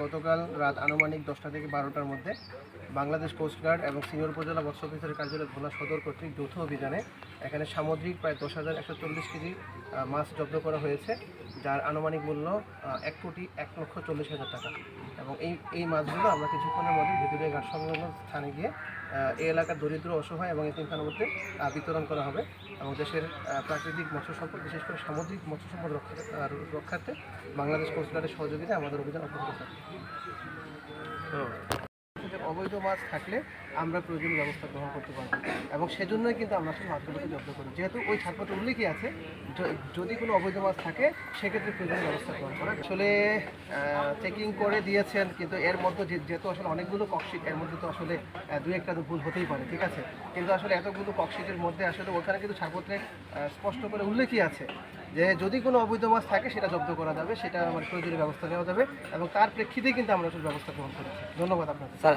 গতকাল রাত আনুমানিক 10টা থেকে 12টার মধ্যে বাংলাদেশ কোস্টগার্ড এবং সিনিয়র উপজেলা মৎস্য অফিসারের কার্যালয় ভোলা সদর কর্তৃক যৌথ অভিযানে এখানে সামুদ্রিক প্রায় 10,140 কেজি মাছ জব্দ করা হয়েছে, যার আনুমানিক মূল্য 1,40,40,000 টাকা। এবং এই মাছগুলো আমরা কিছুক্ষণের মধ্যে ভিতরে ঘাট সংলগ্ন স্থানে গিয়ে এই এলাকার দরিদ্র, অসহায় এবং এতিমখানার মধ্যে বিতরণ করা হবে। এবং দেশের প্রাকৃতিক মৎস্য সম্পদ, বিশেষ করে সামুদ্রিক মৎস্য সম্পদ রক্ষার্থে বাংলাদেশ কোস্টগার্ডের সহযোগিতায় আমাদের অভিযান অব্যাহত থাকবে। অবৈধ মাছ থাকলে আমরা প্রয়োজনীয় ব্যবস্থা গ্রহণ করতে পারবো, এবং সেজন্যই কিন্তু আমরা আসলে মাছগুলোকে জব্দ করি, যেহেতু ওই ছাড়পত্র উল্লেখই আছে যদি কোনো অবৈধ মাছ থাকে সেক্ষেত্রে প্রয়োজনীয় ব্যবস্থা গ্রহণ করা। আসলে চেকিং করে দিয়েছেন, কিন্তু এর মধ্যে যেহেতু আসলে অনেকগুলো ককশিট, এর মধ্যে তো আসলে দু একটা ভুল হতেই পারে, ঠিক আছে। কিন্তু আসলে এতগুলো ককশিটের মধ্যে আসলে ওখানে কিন্তু ছাড়পত্রে স্পষ্ট করে উল্লেখই আছে যে যদি কোনো অবৈধ মাছ থাকে সেটা জব্দ করা যাবে, সেটা আমার প্রয়োজনীয় ব্যবস্থা নেওয়া যাবে, এবং তার প্রেক্ষিতেই কিন্তু আমরা আসলে ব্যবস্থা গ্রহণ করেছি। ধন্যবাদ আপনাকে।